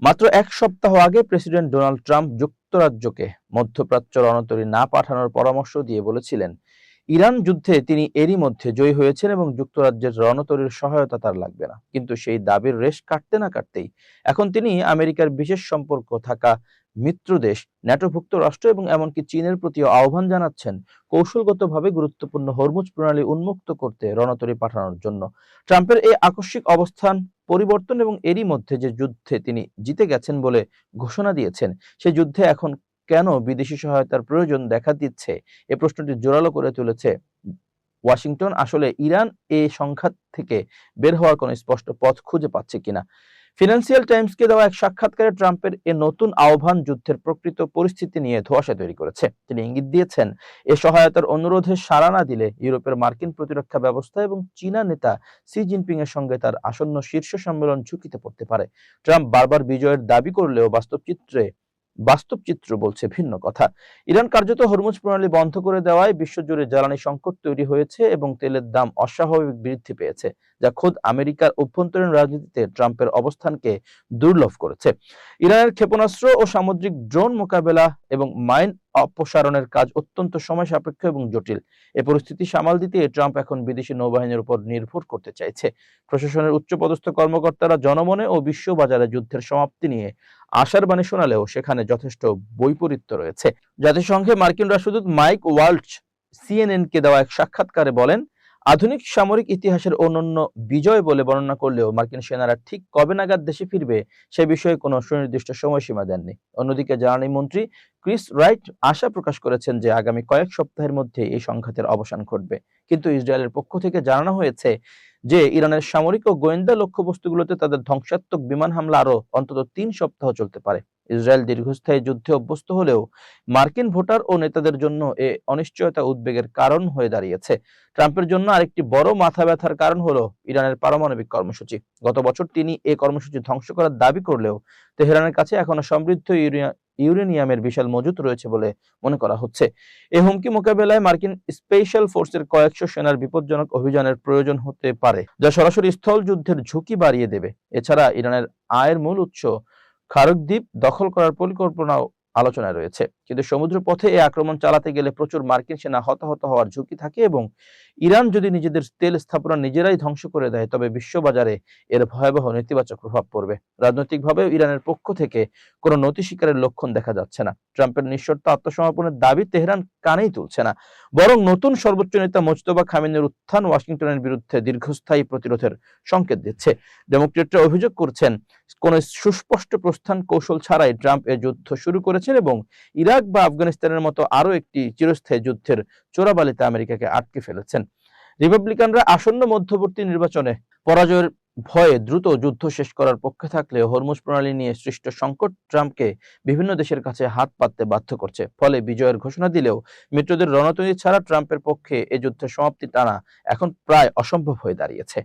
মাত্র এক সপ্তাহ আগে প্রেসিডেন্ট ডোনাল্ড ট্রাম্প যুক্তরাজ্যকে মধ্যপ্রাচ্য রণতরী না পাঠানোর পরামর্শ দিয়ে বলেছিলেন, ইরান যুদ্ধে তিনি এরই মধ্যে জয়ী হয়েছেন এবং যুক্তরাজ্যের রণতরীর সহায়তা তার লাগবে না। কিন্তু সেই দাবির রেশ কাটতে না কাটতেই এখন তিনি আমেরিকার বিশেষ সম্পর্ক থাকা মিত্র দেশ, ন্যাটোভুক্ত রাষ্ট্র এবং এমনকি চীনের প্রতিও আহ্বান জানাচ্ছেন কৌশলগতভাবে গুরুত্বপূর্ণ হরমুজ প্রণালী উন্মুক্ত করতে রণতরী পাঠানোর জন্য। ট্রাম্পের এই আকস্মিক অবস্থান পরিবর্তন এবং এরই মধ্যে যে যুদ্ধে তিনি জিতে গেছেন বলে ঘোষণা দিয়েছেন, সেই যুদ্ধে এখন কেন বিদেশি সহায়তার প্রয়োজন দেখা দিচ্ছে, এ প্রশ্নটি জোরালো করে তুলেছে ওয়াশিংটন আসলে ইরান এ সংঘাত থেকে বের হওয়ার কোনো স্পষ্ট পথ খুঁজে পাচ্ছে কিনা। ফিনান্সিয়াল টাইমসকে দেওয়া এক সাক্ষাৎকারে ট্রাম্পের এ নতুন আহ্বান যুদ্ধের প্রকৃত পরিস্থিতি নিয়ে ধোঁয়াশা তৈরি করেছে। তিনি ইঙ্গিত দিয়েছেন, এ সহায়তার অনুরোধে সাড়া না দিলে ইউরোপের মার্কিন প্রতিরক্ষা ব্যবস্থা এবং চীনা নেতা সি জিনপিং এর সঙ্গে তার আসন্ন শীর্ষ সম্মেলন ঝুঁকিতে পড়তে পারে। ট্রাম্প বারবার বিজয়ের দাবি করলেও বাস্তব চিত্র বলছে ভিন্ন কথা। ইরান কার্যত হরমুজ প্রণালী বন্ধ করে দেওয়ায় বিশ্বজুড়ে জ্বালানি সংকট তৈরি হয়েছে এবং তেলের দাম অস্বাভাবিক বৃদ্ধি পেয়েছে, যা খোদ আমেরিকার অভ্যন্তরীণ রাজনীতিতে ট্রাম্পের অবস্থানকে দুর্লভ করেছে। ইরানের ক্ষেপণাস্ত্র ও সামুদ্রিক ড্রোন মোকাবেলা এবং মাইন অপসারণের কাজ অত্যন্ত সময় সাপেক্ষ এবং জটিল। এ পরিস্থিতি সামাল দিতে ট্রাম্প এখন বিদেশি নৌবাহিনীর উপর নির্ভর করতে চাইছে। প্রশাসনের উচ্চপদস্থ কর্মকর্তারা জনমনে ও বিশ্ববাজারে যুদ্ধের সমাপ্তি নিয়ে আশার বাণী শোনালেও সেখানে যথেষ্ট বৈপরীত্য রয়েছে। জাতিসংঘে মার্কিন রাষ্ট্রদূত মাইক ওয়ালশ সিএনএন-কে দেওয়া এক সাক্ষাৎকারে বলেন, আধুনিক সামরিক ইতিহাসের অনন্য বিজয় বলে বর্ণনা করলেও মার্কিন সেনারা ঠিক কবে নাগাদ দেশে ফিরবে সে বিষয়ে কোনো সুনির্দিষ্ট সময়সীমা দেননি। অন্যদিকে জ্বালানি মন্ত্রী ক্রিস রাইট আশা প্রকাশ করেছেন যে আগামী কয়েক সপ্তাহের মধ্যে এই সংঘাতের অবসান ঘটবে। কিন্তু ইসরায়েলের পক্ষ থেকে জানানো হয়েছে যে ইরানের সামরিক ও গোয়েন্দা লক্ষ্যবস্তুগুলোতে তাদের ধ্বংসাত্মক বিমান হামলা আরো অন্তত ৩ সপ্তাহ চলতে পারে। ইসরায়েল দীর্ঘস্থায়ী যুদ্ধে অভ্যস্ত হলেও মার্কিন ভোটার ও নেতাদের জন্য এ অনিশ্চয়তা উদ্বেগের কারণ হয়ে দাঁড়িয়েছে। ট্রাম্পের জন্য আরেকটি বড় মাথা ব্যথার কারণ হলো ইরানের পারমাণবিক কর্মসূচি। গত বছর তিনি এই কর্মসূচি ধ্বংস করার দাবি করলেও তেহরানের কাছে এখনো সমৃদ্ধ ইউরেনিয়ামের বিশাল মজুত রয়েছে বলে মনে করা হচ্ছে। এই হুমকি মোকাবেলায় মার্কিন স্পেশাল ফোর্সের কয়েকশো সেনার বিপজ্জনক অভিযানের প্রয়োজন হতে পারে, যা সরাসরি স্থল যুদ্ধের ঝুঁকি বাড়িয়ে দেবে। এছাড়া ইরানের আয়ের মূল উৎস খারুক দ্বীপ দখল করার পরিকল্পনাও আলোচনায় রয়েছে। কিন্তু সমুদ্র পথে এই আক্রমণ চালাতে গেলে প্রচুর মার্কিন সেনা হতাহত হওয়ার ঝুঁকি থাকে এবং ইরান যদি নিজেদের তেল স্থাপনা নিজেরাই ধ্বংস করে দেয় তবে বিশ্ববাজারে এর ভয়াবহ নেতিবাচক প্রভাব পড়বে। রাজনৈতিকভাবে ইরানের পক্ষ থেকে কোনো নতি স্বীকারের লক্ষণ দেখা যাচ্ছে না। ট্রাম্পের নিঃশর্ত আত্মসমর্পণের দাবি তেহরান কানেই তুলছে না, বরং নতুন সর্বোচ্চ নেতা মোজতবা খামেনির উত্থান ওয়াশিংটনের বিরুদ্ধে দীর্ঘস্থায়ী প্রতিরোধের সংকেত দিচ্ছে। ডেমোক্রেটরা অভিযোগ করছেন, কোন সুস্পষ্ট প্রস্থান কৌশল ছাড়াই ট্রাম্প এ যুদ্ধ শুরু করেছেন এবং ইরাক বা আফগানিস্তানের মতো আরো একটি চিরস্থায়ী যুদ্ধের চোরাবালিতে আমেরিকাকে আটকে ফেলেছেন। রিপাবলিকানরা আসন্ন মধ্যবর্তী নির্বাচনে পরাজয়ের ভয়ে দ্রুত যুদ্ধ শেষ করার পক্ষে থাকলে হরমুজ প্রণালী নিয়ে সৃষ্ট সংকট ট্রাম্পকে বিভিন্ন দেশের কাছে হাত পাততে বাধ্য করছে। ফলে বিজয়ের ঘোষণা দিলেও মিত্রদের রণতরী ছাড়া ট্রাম্পের পক্ষে এ যুদ্ধের সমাপ্তি টানা এখন প্রায় অসম্ভব হয়ে দাঁড়িয়েছে।